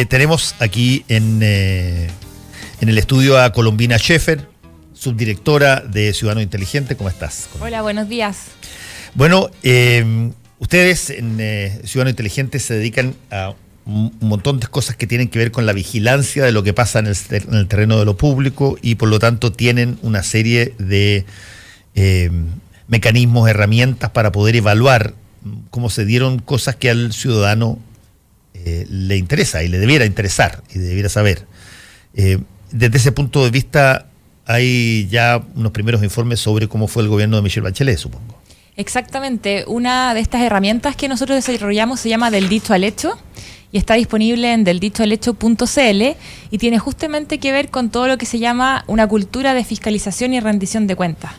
Tenemos aquí en el estudio a Colombina Scheffer, subdirectora de Ciudadano Inteligente. ¿Cómo estás, Colombina? Hola, buenos días. Bueno, ustedes en Ciudadano Inteligente se dedican a un montón de cosas que tienen que ver con la vigilancia de lo que pasa en el terreno de lo público y por lo tanto tienen una serie de mecanismos, herramientas para poder evaluar cómo se dieron cosas que al ciudadano le interesa y le debiera interesar y debiera saber. Desde ese punto de vista hay ya unos primeros informes sobre cómo fue el gobierno de Michelle Bachelet, supongo. Exactamente. Una de estas herramientas que nosotros desarrollamos se llama Del Dicho al Hecho y está disponible en deldichoalhecho.cl y tiene justamente que ver con todo lo que se llama una cultura de fiscalización y rendición de cuentas.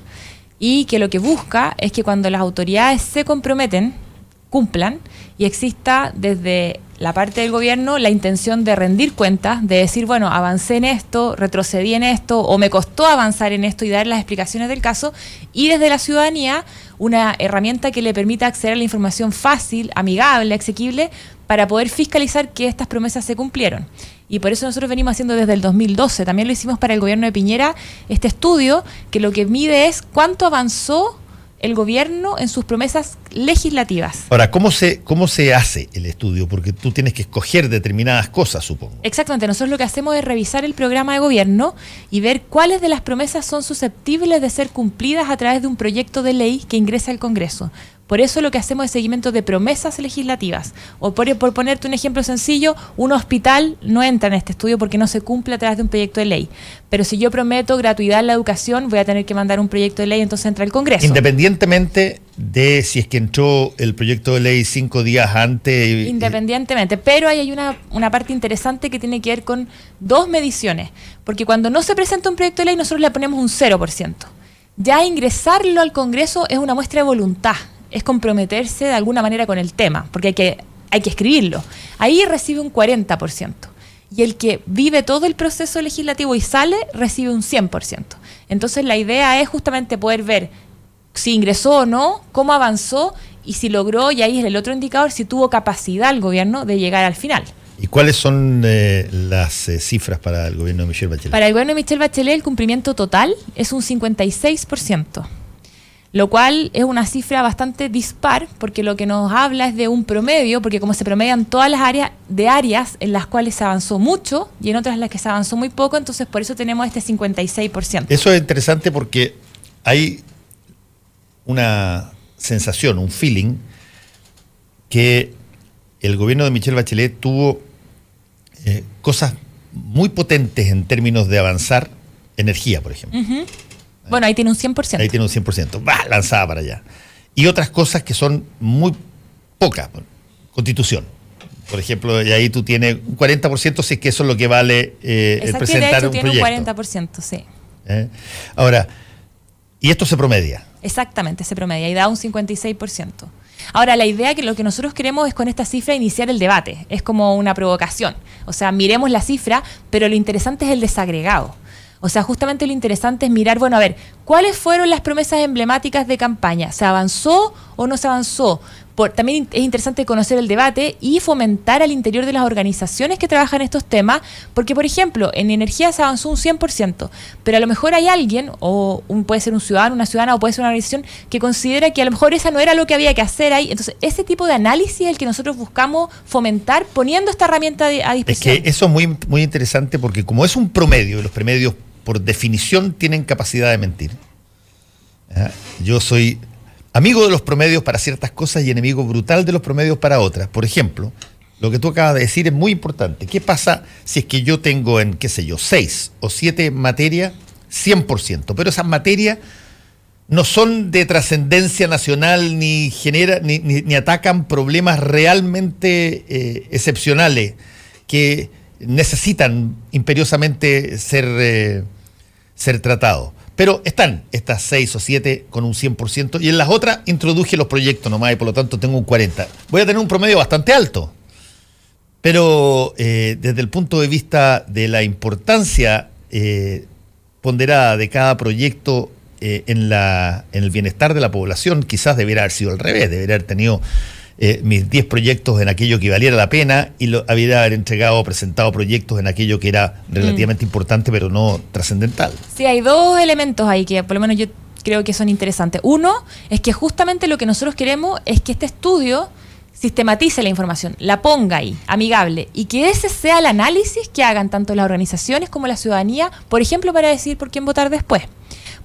Y que lo que busca es que cuando las autoridades se comprometen, cumplan y exista desde la parte del gobierno la intención de rendir cuentas, de decir, bueno, avancé en esto, retrocedí en esto o me costó avanzar en esto y dar las explicaciones del caso, y desde la ciudadanía una herramienta que le permita acceder a la información fácil, amigable, asequible, para poder fiscalizar que estas promesas se cumplieron. Y por eso nosotros venimos haciendo desde el 2012, también lo hicimos para el gobierno de Piñera, este estudio que lo que mide es cuánto avanzó el gobierno en sus promesas legislativas. Ahora, ¿cómo se hace el estudio? Porque tú tienes que escoger determinadas cosas, supongo. Exactamente, nosotros lo que hacemos es revisar el programa de gobierno y ver cuáles de las promesas son susceptibles de ser cumplidas a través de un proyecto de ley que ingresa al Congreso. Por eso lo que hacemos es seguimiento de promesas legislativas. O por ponerte un ejemplo sencillo, un hospital no entra en este estudio porque no se cumple a través de un proyecto de ley. Pero si yo prometo gratuidad en la educación, voy a tener que mandar un proyecto de ley, entonces entra al Congreso. Independientemente de si es que entró el proyecto de ley 5 días antes. Independientemente, pero ahí hay una parte interesante que tiene que ver con dos mediciones. Porque cuando no se presenta un proyecto de ley, nosotros le ponemos un 0%. Ya ingresarlo al Congreso es una muestra de voluntad. Es comprometerse de alguna manera con el tema, porque hay que escribirlo. Ahí recibe un 40%. Y el que vive todo el proceso legislativo y sale, recibe un 100%. Entonces la idea es justamente poder ver si ingresó o no, cómo avanzó y si logró, y ahí es el otro indicador, si tuvo capacidad el gobierno de llegar al final. ¿Y cuáles son las cifras para el gobierno de Michelle Bachelet? Para el gobierno de Michelle Bachelet el cumplimiento total es un 56%. Lo cual es una cifra bastante dispar, porque lo que nos habla es de un promedio, porque como se promedian todas las áreas en las cuales se avanzó mucho y en otras en las que se avanzó muy poco, entonces por eso tenemos este 56%. Eso es interesante porque hay una sensación, un feeling, que el gobierno de Michelle Bachelet tuvo cosas muy potentes en términos de avanzar energía, por ejemplo. Uh-huh. Bueno, ahí tiene un 100%. Ahí tiene un 100%. Va, lanzada para allá. Y otras cosas que son muy pocas. Constitución. Por ejemplo, y ahí tú tienes un 40%, si es que eso es lo que vale el presentar un proyecto. Tiene un 40%, sí. Ahora, y esto se promedia. Exactamente, se promedia y da un 56%. Ahora, la idea que lo que nosotros queremos es con esta cifra iniciar el debate. Es como una provocación. O sea, miremos la cifra, pero lo interesante es el desagregado. O sea, justamente lo interesante es mirar, bueno, a ver, ¿cuáles fueron las promesas emblemáticas de campaña? ¿Se avanzó o no se avanzó? También es interesante conocer el debate y fomentar al interior de las organizaciones que trabajan estos temas, porque, por ejemplo, en energía se avanzó un 100%, pero a lo mejor hay alguien, puede ser un ciudadano, una ciudadana, o puede ser una organización, que considera que a lo mejor esa no era lo que había que hacer ahí. Entonces, ese tipo de análisis es el que nosotros buscamos fomentar poniendo esta herramienta a disposición. Es que eso es muy, muy interesante porque como es un promedio, y los promedios por definición tienen capacidad de mentir. Yo soy amigo de los promedios para ciertas cosas y enemigo brutal de los promedios para otras. Por ejemplo, lo que tú acabas de decir es muy importante. ¿Qué pasa si es que yo tengo en, 6 o 7 materias 100%? Pero esas materias no son de trascendencia nacional ni atacan problemas realmente excepcionales que necesitan imperiosamente ser tratados. Pero están estas 6 o 7 con un 100% y en las otras introduje los proyectos nomás y por lo tanto tengo un 40%. Voy a tener un promedio bastante alto. Pero desde el punto de vista de la importancia ponderada de cada proyecto en el bienestar de la población, quizás debería haber sido al revés, debería haber tenido mis 10 proyectos en aquello que valiera la pena y había haber entregado o presentado proyectos en aquello que era relativamente importante pero no trascendental. Sí, hay dos elementos ahí que por lo menos yo creo que son interesantes. Uno es que justamente lo que nosotros queremos es que este estudio sistematice la información, la ponga ahí, amigable, y que ese sea el análisis que hagan tanto las organizaciones como la ciudadanía, por ejemplo, para decidir por quién votar después.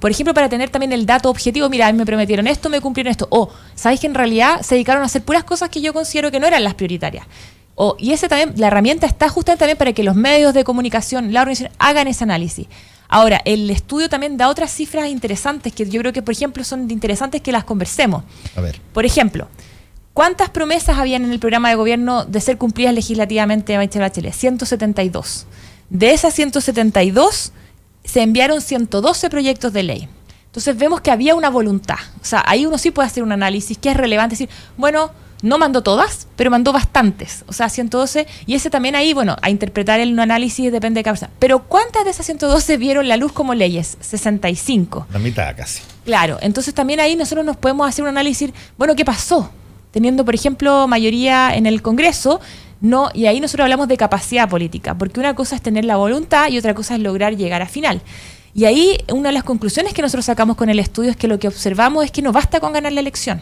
Por ejemplo, para tener también el dato objetivo, mira, a mí me prometieron esto, me cumplieron esto. O, ¿sabéis que en realidad se dedicaron a hacer puras cosas que yo considero que no eran las prioritarias? Y ese también, la herramienta está justamente también para que los medios de comunicación, la organización, hagan ese análisis. Ahora, el estudio también da otras cifras interesantes que yo creo que, por ejemplo, son interesantes que las conversemos. A ver. Por ejemplo, ¿cuántas promesas habían en el programa de gobierno de ser cumplidas legislativamente de Michelle Bachelet? 172. De esas 172, se enviaron 112 proyectos de ley. Entonces vemos que había una voluntad. O sea, ahí uno sí puede hacer un análisis que es relevante. Decir, bueno, no mandó todas, pero mandó bastantes. O sea, 112. Y ese también ahí, bueno, a interpretar el análisis depende de cada persona. Pero ¿cuántas de esas 112 vieron la luz como leyes? 65. La mitad casi. Claro. Entonces también ahí nosotros nos podemos hacer un análisis, bueno, ¿qué pasó? Teniendo, por ejemplo, mayoría en el Congreso, no, y ahí nosotros hablamos de capacidad política, porque una cosa es tener la voluntad y otra cosa es lograr llegar a final. Y ahí una de las conclusiones que nosotros sacamos con el estudio es que lo que observamos es que no basta con ganar la elección,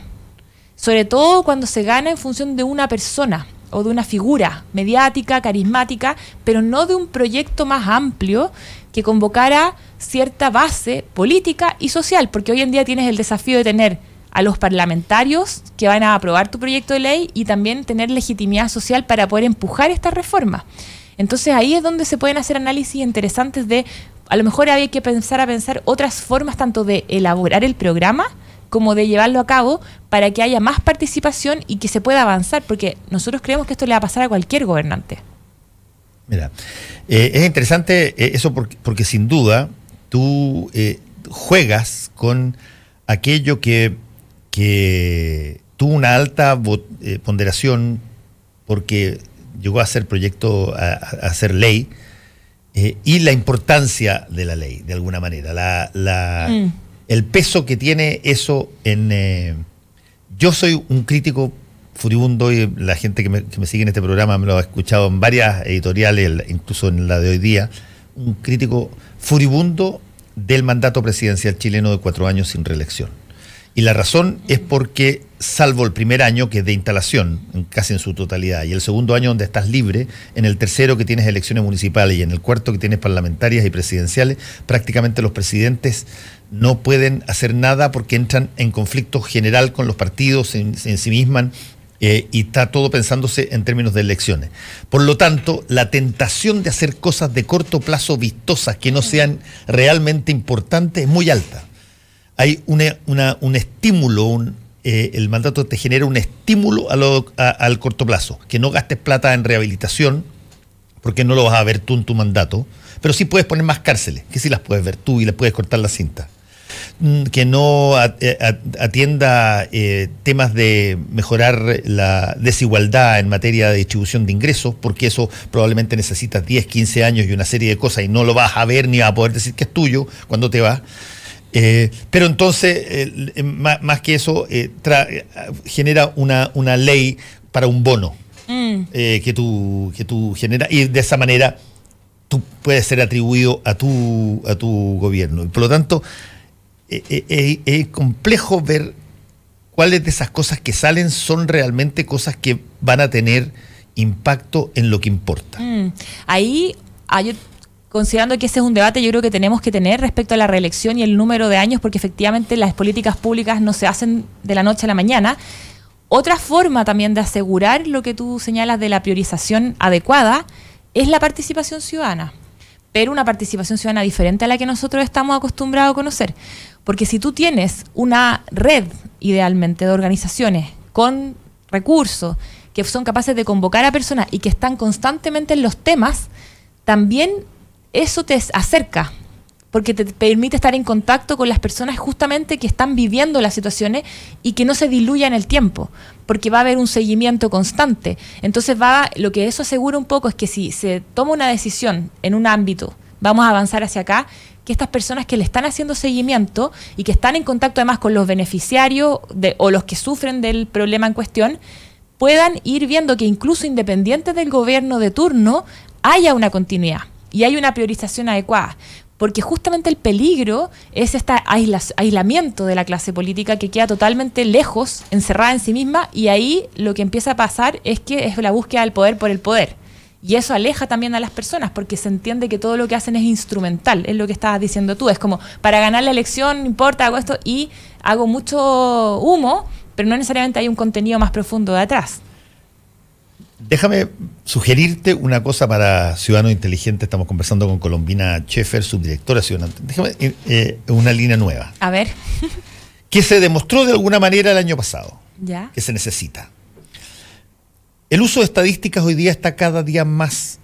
sobre todo cuando se gana en función de una persona o de una figura mediática, carismática, pero no de un proyecto más amplio que convocara cierta base política y social, porque hoy en día tienes el desafío de tener a los parlamentarios que van a aprobar tu proyecto de ley y también tener legitimidad social para poder empujar esta reforma. Entonces ahí es donde se pueden hacer análisis interesantes de, a lo mejor había que pensar otras formas tanto de elaborar el programa como de llevarlo a cabo para que haya más participación y que se pueda avanzar, porque nosotros creemos que esto le va a pasar a cualquier gobernante. Mira, es interesante eso porque sin duda tú juegas con aquello que tuvo una alta ponderación porque llegó a ser proyecto, a ser ley, y la importancia de la ley, de alguna manera. El peso que tiene eso en... yo soy un crítico furibundo, y la gente que me sigue en este programa me lo ha escuchado en varias editoriales, incluso en la de hoy día, un crítico furibundo del mandato presidencial chileno de 4 años sin reelección. Y la razón es porque, salvo el primer año, que es de instalación, casi en su totalidad, y el segundo año donde estás libre, en el tercero que tienes elecciones municipales y en el cuarto que tienes parlamentarias y presidenciales, prácticamente los presidentes no pueden hacer nada porque entran en conflicto general con los partidos, en sí misman, y está todo pensándose en términos de elecciones. Por lo tanto, la tentación de hacer cosas de corto plazo vistosas que no sean realmente importantes es muy alta. Hay un estímulo, el mandato te genera un estímulo al corto plazo, que no gastes plata en rehabilitación, porque no lo vas a ver tú en tu mandato, pero sí puedes poner más cárceles, que sí las puedes ver tú y les puedes cortar la cinta. Que no atienda temas de mejorar la desigualdad en materia de distribución de ingresos, porque eso probablemente necesitas 10, 15 años y una serie de cosas y no lo vas a ver ni vas a poder decir que es tuyo cuando te vas. Pero entonces, más que eso, genera una ley para un bono que tú generas, y de esa manera tú puedes ser atribuido a tu gobierno. Y por lo tanto, es complejo ver cuáles de esas cosas que salen son realmente cosas que van a tener impacto en lo que importa. Ahí hay... Considerando que ese es un debate yo creo que tenemos que tener respecto a la reelección y el número de años, porque efectivamente las políticas públicas no se hacen de la noche a la mañana. Otra forma también de asegurar lo que tú señalas de la priorización adecuada es la participación ciudadana, pero una participación ciudadana diferente a la que nosotros estamos acostumbrados a conocer. Porque si tú tienes una red, idealmente, de organizaciones con recursos que son capaces de convocar a personas y que están constantemente en los temas, también eso te acerca, porque te permite estar en contacto con las personas justamente que están viviendo las situaciones y que no se diluya en el tiempo, porque va a haber un seguimiento constante. Entonces lo que eso asegura un poco es que si se toma una decisión en un ámbito, vamos a avanzar hacia acá, que estas personas que le están haciendo seguimiento y que están en contacto además con los beneficiarios o los que sufren del problema en cuestión, puedan ir viendo que incluso independiente del gobierno de turno haya una continuidad y hay una priorización adecuada. Porque justamente el peligro es este aislamiento de la clase política que queda totalmente lejos, encerrada en sí misma, y ahí lo que empieza a pasar es que es la búsqueda del poder por el poder. Y eso aleja también a las personas, porque se entiende que todo lo que hacen es instrumental, es lo que estabas diciendo tú. Es como, para ganar la elección, no importa, hago esto y hago mucho humo, pero no necesariamente hay un contenido más profundo de atrás. Déjame sugerirte una cosa para Ciudadanos Inteligentes. Estamos conversando con Colombina Schaeffer, subdirectora de Ciudadanos. Déjame una línea nueva. A ver. Que se demostró de alguna manera el año pasado. Ya. Que se necesita. El uso de estadísticas hoy día está cada día más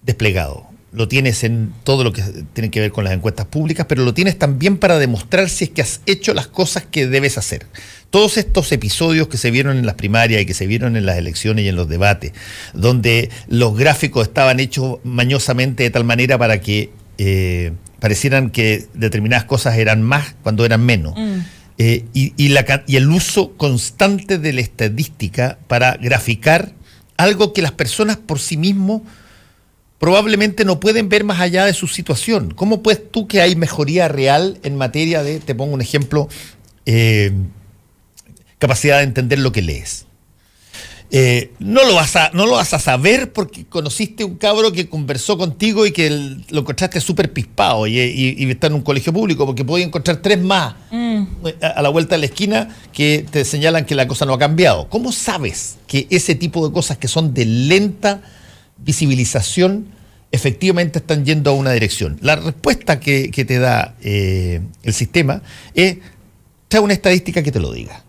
desplegado. Lo tienes en todo lo que tiene que ver con las encuestas públicas, pero lo tienes también para demostrar si es que has hecho las cosas que debes hacer. Todos estos episodios que se vieron en las primarias y que se vieron en las elecciones y en los debates, donde los gráficos estaban hechos mañosamente de tal manera para que parecieran que determinadas cosas eran más cuando eran menos. Y el uso constante de la estadística para graficar algo que las personas por sí mismos probablemente no pueden ver más allá de su situación. ¿Cómo puedes tú que hay mejoría real en materia de, te pongo un ejemplo, capacidad de entender lo que lees? No lo vas a saber porque conociste un cabro que conversó contigo y que lo encontraste súper pispado y está en un colegio público, porque podía encontrar 3 más a la vuelta de la esquina que te señalan que la cosa no ha cambiado. ¿Cómo sabes que ese tipo de cosas que son de lenta visibilización efectivamente están yendo a una dirección? La respuesta que te da el sistema es: trae una estadística que te lo diga.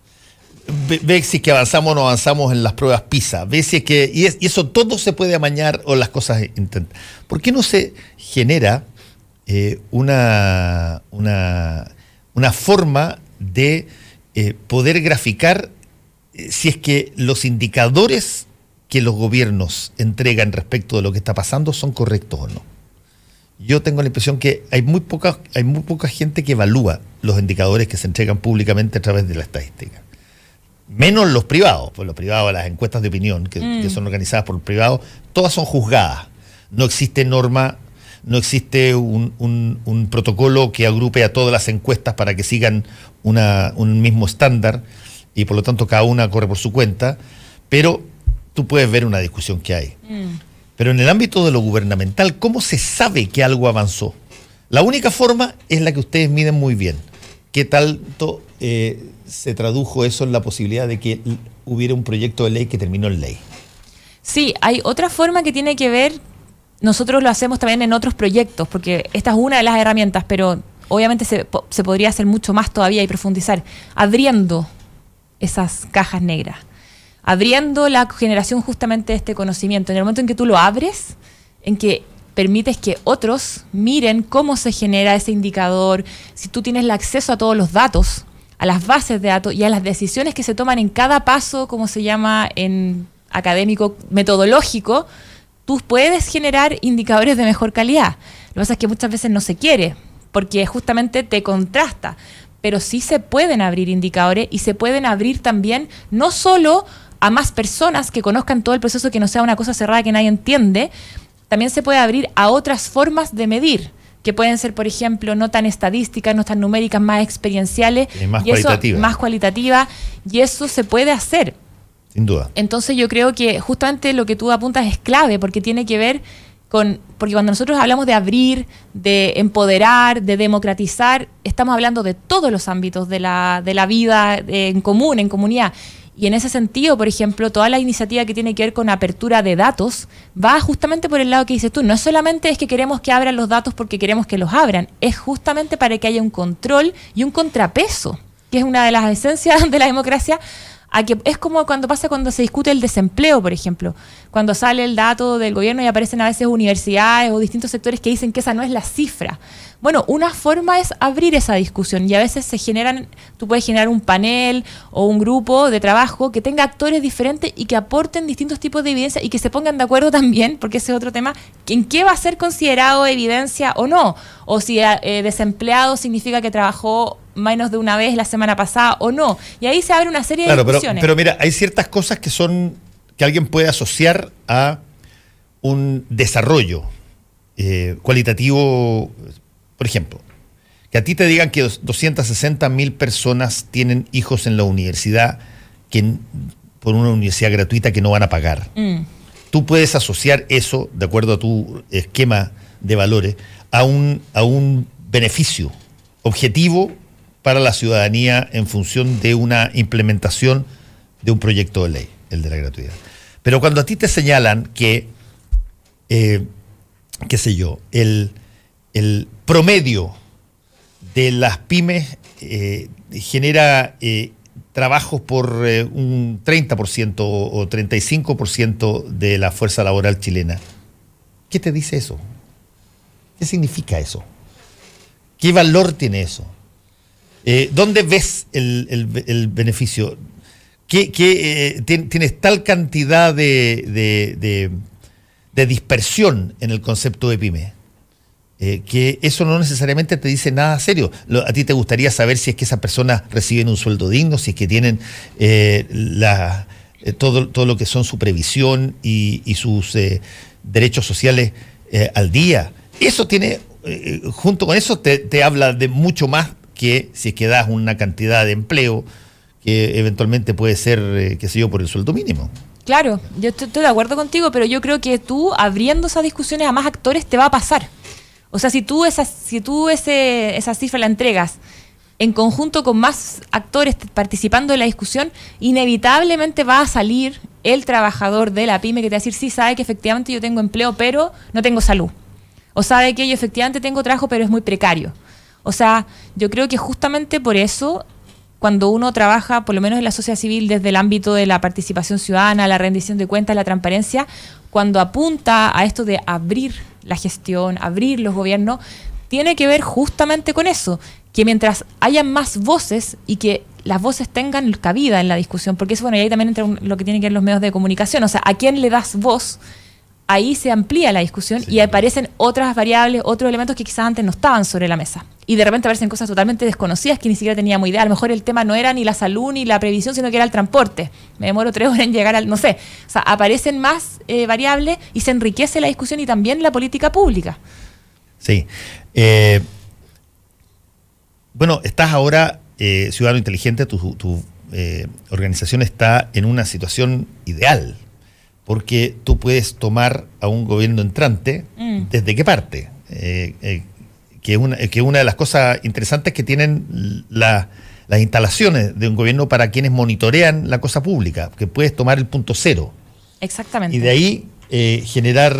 Ve si es que avanzamos o no avanzamos en las pruebas PISA. Ve si es que, y eso todo se puede amañar o las cosas intentan. ¿Por qué no se genera una forma de poder graficar si es que los indicadores que los gobiernos entregan respecto de lo que está pasando son correctos o no? Yo tengo la impresión que hay muy poca gente que evalúa los indicadores que se entregan públicamente a través de la estadística. Menos los privados, pues los privados, las encuestas de opinión que son organizadas por privados, todas son juzgadas. No existe norma, no existe un protocolo que agrupe a todas las encuestas para que sigan un mismo estándar, y por lo tanto cada una corre por su cuenta, pero tú puedes ver una discusión que hay. Pero en el ámbito de lo gubernamental, ¿cómo se sabe que algo avanzó? La única forma es la que ustedes miden muy bien. ¿Qué tanto se tradujo eso en la posibilidad de que hubiera un proyecto de ley que terminó en ley? Sí, hay otra forma que tiene que ver, nosotros lo hacemos también en otros proyectos, porque esta es una de las herramientas, pero obviamente se podría hacer mucho más todavía y profundizar, abriendo esas cajas negras, abriendo la generación justamente de este conocimiento. En el momento en que tú lo abres, en que permites que otros miren cómo se genera ese indicador, si tú tienes el acceso a todos los datos, a las bases de datos y a las decisiones que se toman en cada paso, como se llama en académico, metodológico, tú puedes generar indicadores de mejor calidad. Lo que pasa es que muchas veces no se quiere, porque justamente te contrasta, pero sí se pueden abrir indicadores y se pueden abrir también no solo a más personas que conozcan todo el proceso, que no sea una cosa cerrada que nadie entiende, también se puede abrir a otras formas de medir, que pueden ser, por ejemplo, no tan estadísticas, no tan numéricas, más experienciales, más cualitativas. Más cualitativa, y eso se puede hacer. Sin duda. Entonces yo creo que justamente lo que tú apuntas es clave, porque tiene que ver porque cuando nosotros hablamos de abrir, de empoderar, de democratizar, estamos hablando de todos los ámbitos de la vida en común, en comunidad. Y en ese sentido, por ejemplo, toda la iniciativa que tiene que ver con apertura de datos va justamente por el lado que dices tú. No solamente es que queremos que abran los datos porque queremos que los abran, es justamente para que haya un control y un contrapeso, que es una de las esencias de la democracia. Es como cuando se discute el desempleo, por ejemplo, cuando sale el dato del gobierno y aparecen a veces universidades o distintos sectores que dicen que esa no es la cifra. Bueno, una forma es abrir esa discusión, y a veces tú puedes generar un panel o un grupo de trabajo que tenga actores diferentes y que aporten distintos tipos de evidencia y que se pongan de acuerdo también, porque ese es otro tema, en qué va a ser considerado evidencia o no, o si desempleado significa que trabajó menos de una vez la semana pasada o no, y ahí se abre una serie de discusiones. Pero mira, hay ciertas cosas que son que alguien puede asociar a un desarrollo cualitativo, por ejemplo, que a ti te digan que 260.000 personas tienen hijos en la universidad por una universidad gratuita que no van a pagar. Tú puedes asociar eso, de acuerdo a tu esquema de valores, a un beneficio objetivo para la ciudadanía en función de una implementación de un proyecto de ley, el de la gratuidad. Pero cuando a ti te señalan que, qué sé yo, el promedio de las pymes genera trabajos por un 30% o 35% de la fuerza laboral chilena. ¿Qué te dice eso? ¿Qué significa eso? ¿Qué valor tiene eso? ¿Dónde ves el beneficio? Tienes tal cantidad de dispersión en el concepto de pyme? Que eso no necesariamente te dice nada serio. A ti te gustaría saber si es que esas personas reciben un sueldo digno, si es que tienen todo lo que son su previsión y sus derechos sociales al día. Eso tiene, junto con eso te habla de mucho más que si es que das una cantidad de empleo que eventualmente puede ser, qué sé yo, por el sueldo mínimo. Claro, yo estoy de acuerdo contigo, pero yo creo que tú abriendo esas discusiones a más actores te va a pasar. O sea, si tú esa cifra la entregas en conjunto con más actores participando en la discusión, inevitablemente va a salir el trabajador de la pyme que te va a decir, sí, sabe que efectivamente yo tengo empleo, pero no tengo salud. O sabe que yo efectivamente tengo trabajo, pero es muy precario. O sea, yo creo que justamente por eso, cuando uno trabaja, por lo menos en la sociedad civil, desde el ámbito de la participación ciudadana, la rendición de cuentas, la transparencia, cuando apunta a esto de abrir la gestión, abrir los gobiernos, tiene que ver justamente con eso, que mientras haya más voces y que las voces tengan cabida en la discusión, porque eso, bueno, y ahí también entra lo que tiene que ver los medios de comunicación, o sea, a quién le das voz, ahí se amplía la discusión y aparecen otras variables, otros elementos que quizás antes no estaban sobre la mesa. Y de repente aparecen cosas totalmente desconocidas que ni siquiera teníamos idea. A lo mejor el tema no era ni la salud ni la previsión, sino que era el transporte. Me demoro 3 horas en llegar al, no sé. O sea, aparecen más variables y se enriquece la discusión y también la política pública. Sí. Bueno, estás ahora, Ciudadano Inteligente, tu organización está en una situación ideal, porque tú puedes tomar a un gobierno entrante desde qué parte. Que una de las cosas interesantes que tienen las instalaciones de un gobierno para quienes monitorean la cosa pública, que puedes tomar el punto cero. Exactamente. Y de ahí generar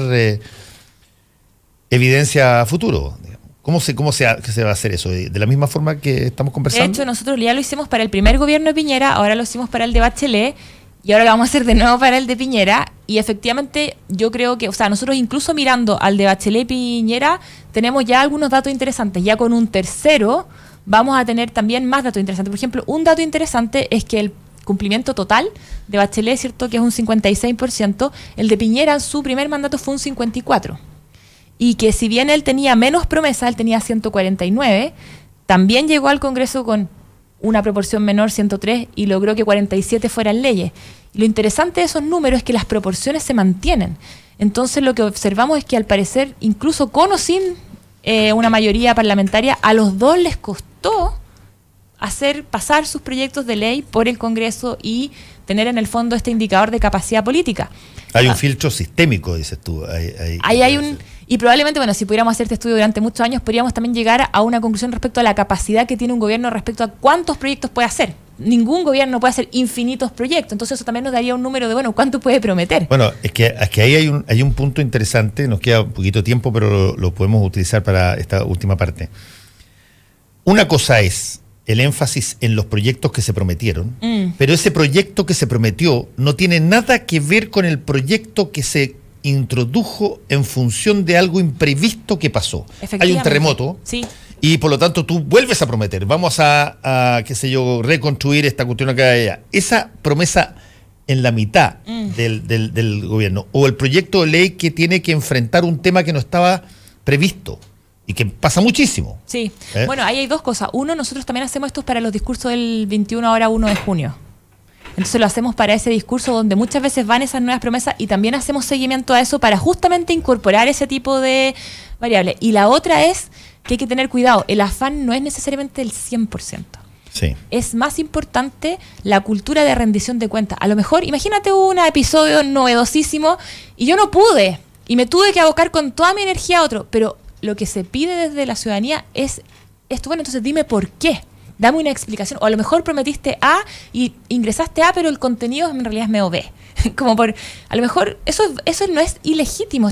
evidencia a futuro. ¿Cómo se va a hacer eso? ¿De la misma forma que estamos conversando? De hecho, nosotros ya lo hicimos para el primer gobierno de Piñera, ahora lo hicimos para el de Bachelet, y ahora lo vamos a hacer de nuevo para el de Piñera. Y efectivamente yo creo que, o sea, nosotros incluso mirando al de Bachelet y Piñera tenemos ya algunos datos interesantes. Ya con un tercero vamos a tener también más datos interesantes. Por ejemplo, un dato interesante es que el cumplimiento total de Bachelet, ¿cierto?, que es un 56%, el de Piñera en su primer mandato fue un 54%. Y que si bien él tenía menos promesas, él tenía 149, también llegó al Congreso con una proporción menor, 103, y logró que 47 fueran leyes. Y lo interesante de esos números es que las proporciones se mantienen. Entonces lo que observamos es que al parecer, incluso con o sin una mayoría parlamentaria, a los dos les costó hacer pasar sus proyectos de ley por el Congreso y tener en el fondo este indicador de capacidad política. Hay un filtro sistémico, dices tú. Ahí hay un... Y probablemente, bueno, si pudiéramos hacer este estudio durante muchos años, podríamos también llegar a una conclusión respecto a la capacidad que tiene un gobierno respecto a cuántos proyectos puede hacer. Ningún gobierno puede hacer infinitos proyectos, entonces eso también nos daría un número de, bueno, ¿cuánto puede prometer? Bueno, es que ahí hay un punto interesante, nos queda un poquito de tiempo, pero lo podemos utilizar para esta última parte. Una cosa es el énfasis en los proyectos que se prometieron, pero ese proyecto que se prometió no tiene nada que ver con el proyecto que se introdujo en función de algo imprevisto que pasó. Hay un terremoto, sí, y por lo tanto tú vuelves a prometer, vamos a qué sé yo, reconstruir esta cuestión acá y allá. Esa promesa en la mitad del gobierno, o el proyecto de ley que tiene que enfrentar un tema que no estaba previsto, y que pasa muchísimo. Sí, bueno, ahí hay dos cosas. Uno, nosotros también hacemos esto para los discursos del 21, ahora 1 de junio. Entonces lo hacemos para ese discurso donde muchas veces van esas nuevas promesas y también hacemos seguimiento a eso para justamente incorporar ese tipo de variables. Y la otra es que hay que tener cuidado. El afán no es necesariamente el 100%. Sí. Es más importante la cultura de rendición de cuentas. A lo mejor, imagínate un episodio novedosísimo y yo no pude y me tuve que abocar con toda mi energía a otro, pero lo que se pide desde la ciudadanía es esto. Bueno, entonces dime por qué. Dame una explicación. O a lo mejor prometiste A y ingresaste A, pero el contenido en realidad es medio B. A lo mejor eso no es ilegítimo,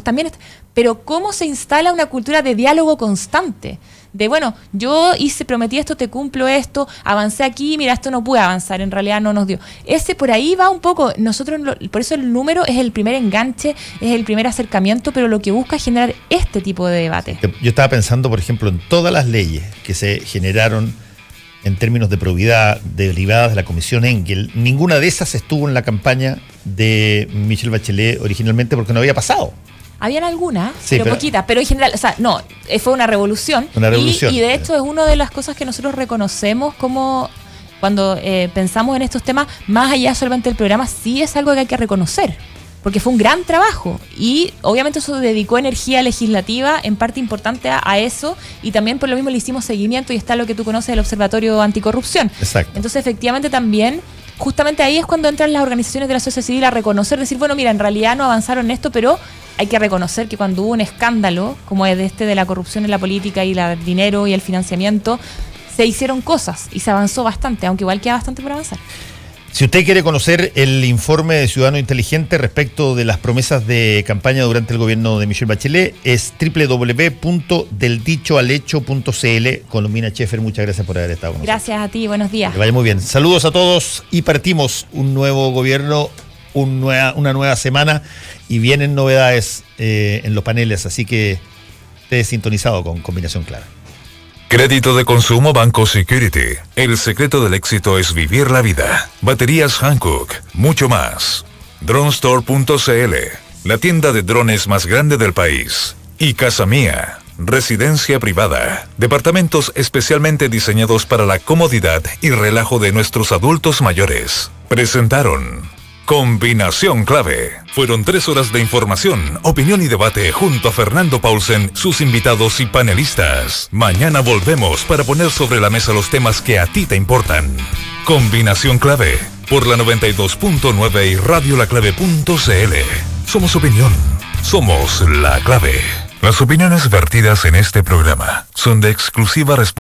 pero ¿cómo se instala una cultura de diálogo constante? De, bueno, yo prometí esto, te cumplo esto, avancé aquí, mira, esto no pude avanzar, en realidad no nos dio. Por ahí va un poco, por eso el número es el primer enganche, es el primer acercamiento, pero lo que busca es generar este tipo de debate. Yo estaba pensando, por ejemplo, en todas las leyes que se generaron en términos de probidad derivadas de la Comisión Engel. Ninguna de esas estuvo en la campaña de Michelle Bachelet originalmente porque no había pasado. Habían algunas, sí, pero poquitas, pero en general, fue una revolución. Una revolución. Y de hecho es una de las cosas que nosotros reconocemos como cuando pensamos en estos temas, más allá solamente del programa, sí es algo que hay que reconocer, porque fue un gran trabajo y obviamente eso dedicó energía legislativa en parte importante a eso, y también por lo mismo le hicimos seguimiento y está lo que tú conoces, el Observatorio Anticorrupción. Exacto. Entonces efectivamente también, justamente ahí es cuando entran las organizaciones de la sociedad civil a reconocer, decir, bueno, mira, en realidad no avanzaron en esto, pero hay que reconocer que cuando hubo un escándalo como es de la corrupción en la política y el dinero y el financiamiento, se hicieron cosas y se avanzó bastante, aunque igual queda bastante por avanzar. Si usted quiere conocer el informe de Ciudadano Inteligente respecto de las promesas de campaña durante el gobierno de Michelle Bachelet, es www.deldichoalhecho.cl. Colombina Schaeffer, muchas gracias por haber estado con nosotros. Gracias a ti, buenos días. Que vaya muy bien. Saludos a todos y partimos un nuevo gobierno, una nueva semana y vienen novedades en los paneles, así que esté sintonizado con Combinación Clara. Crédito de consumo Banco Security. El secreto del éxito es vivir la vida. Baterías Hankook, mucho más. Dronestore.cl, la tienda de drones más grande del país. Y Casa Mía, residencia privada. Departamentos especialmente diseñados para la comodidad y relajo de nuestros adultos mayores. Presentaron Combinación Clave. Fueron 3 horas de información, opinión y debate junto a Fernando Paulsen, sus invitados y panelistas. Mañana volvemos para poner sobre la mesa los temas que a ti te importan. Combinación Clave, por la 92.9 y radiolaclave.cl. Somos opinión, somos la clave. Las opiniones vertidas en este programa son de exclusiva responsabilidad